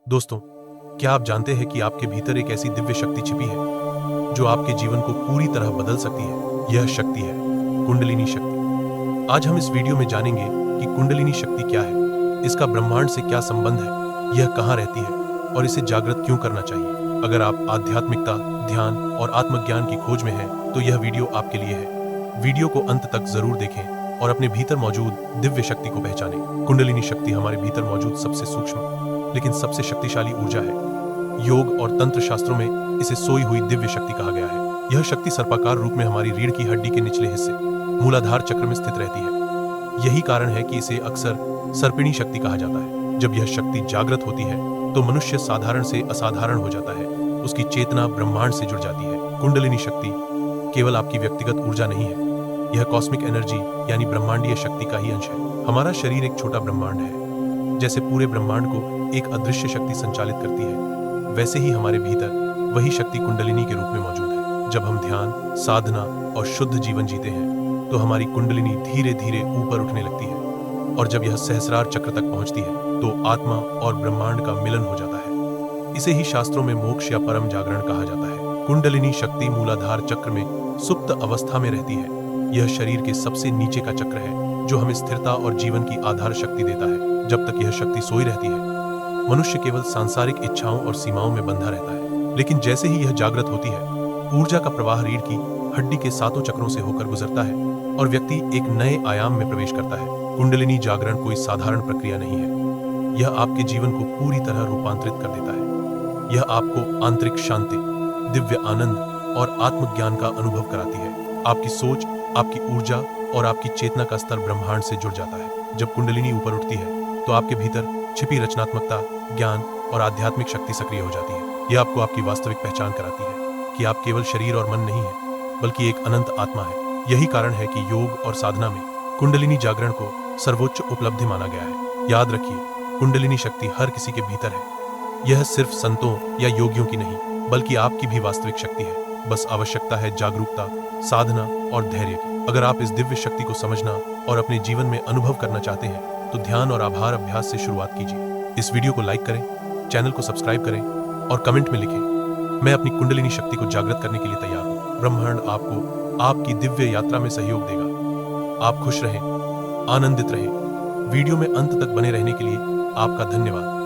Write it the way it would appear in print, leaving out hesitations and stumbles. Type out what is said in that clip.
दोस्तों, क्या आप जानते हैं कि आपके भीतर एक ऐसी दिव्य शक्ति छिपी है जो आपके जीवन को पूरी तरह बदल सकती है? यह शक्ति है कुंडलिनी शक्ति। आज हम इस वीडियो में जानेंगे कि कुंडलिनी शक्ति क्या है, इसका ब्रह्मांड से क्या संबंध है, यह कहाँ रहती है और इसे जागृत क्यों करना चाहिए। अगर आप आध्यात्मिकता, ध्यान और आत्मज्ञान की खोज में हैं, तो यह वीडियो आपके लिए है। वीडियो को अंत तक जरूर देखें और अपने भीतर मौजूद दिव्य शक्ति को पहचानें। कुंडलिनी शक्ति हमारे भीतर मौजूद सबसे सूक्ष्म लेकिन सबसे शक्तिशाली ऊर्जा है। योग और तंत्र शास्त्रों में इसे सोई हुई दिव्य शक्ति कहा गया है। यह शक्ति सर्पाकार रूप में हमारी रीढ़ की हड्डी के निचले हिस्से मूलाधार चक्र में स्थित रहती है। यही कारण है कि इसे अक्सर सर्पिणी शक्ति कहा जाता है। जब यह शक्ति जागृत होती है तो मनुष्य साधारण से असाधारण हो जाता है। उसकी चेतना ब्रह्मांड से जुड़ जाती है। कुंडलिनी शक्ति केवल आपकी व्यक्तिगत ऊर्जा नहीं है, यह कॉस्मिक एनर्जी यानी ब्रह्मांडीय शक्ति का ही अंश है। हमारा शरीर एक छोटा ब्रह्मांड है। जैसे पूरे ब्रह्मांड को एक अदृश्य शक्ति संचालित करती है, वैसे ही हमारे भीतर वही शक्ति कुंडलिनी के रूप में मौजूद है। जब हम ध्यान, साधना और शुद्ध जीवन जीते हैं तो हमारी कुंडलिनी धीरे धीरे ऊपर उठने लगती है, और जब यह सहस्रार चक्र तक पहुंचती है तो आत्मा और ब्रह्मांड का मिलन हो जाता है। इसे ही शास्त्रों में मोक्ष या परम जागरण कहा जाता है। कुंडलिनी शक्ति मूलाधार चक्र में सुप्त अवस्था में रहती है। यह शरीर के सबसे नीचे का चक्र है जो हमें स्थिरता और जीवन की आधार शक्ति देता है। जब तक यह शक्ति सोई रहती है, मनुष्य केवल सांसारिक इच्छाओं और सीमाओं में बंधा रहता है। लेकिन जैसे ही यह जागृत होती है, ऊर्जा का प्रवाह रीढ़ की हड्डी के सातों चक्रों से होकर गुजरता है और व्यक्ति एक नए आयाम में प्रवेश करता है। कुंडलिनी जागरण कोई साधारण प्रक्रिया नहीं है। यह आपके जीवन को पूरी तरह रूपांतरित कर देता है। यह आपको आंतरिक शांति, दिव्य आनंद और आत्मज्ञान का अनुभव कराती है। आपकी सोच, आपकी ऊर्जा और आपकी चेतना का स्तर ब्रह्मांड से जुड़ जाता है। जब कुंडलिनी ऊपर उठती है तो आपके भीतर छिपी रचनात्मकता, ज्ञान और आध्यात्मिक शक्ति सक्रिय हो जाती है। यह आपको आपकी वास्तविक पहचान कराती है कि आप केवल शरीर और मन नहीं है, बल्कि एक अनंत आत्मा है। यही कारण है कि योग और साधना में कुंडलिनी जागरण को सर्वोच्च उपलब्धि माना गया है। याद रखिए, कुंडलिनी शक्ति हर किसी के भीतर है। यह सिर्फ संतों या योगियों की नहीं, बल्कि आपकी भी वास्तविक शक्ति है। बस आवश्यकता है जागरूकता, साधना और धैर्य की। अगर आप इस दिव्य शक्ति को समझना और अपने जीवन में अनुभव करना चाहते हैं तो ध्यान और आभार अभ्यास से शुरुआत कीजिए। इस वीडियो को लाइक करें, चैनल को सब्सक्राइब करें और कमेंट में लिखें, मैं अपनी कुंडलिनी शक्ति को जागृत करने के लिए तैयार हूं। ब्रह्मांड आपको आपकी दिव्य यात्रा में सहयोग देगा। आप खुश रहें, आनंदित रहें। वीडियो में अंत तक बने रहने के लिए आपका धन्यवाद।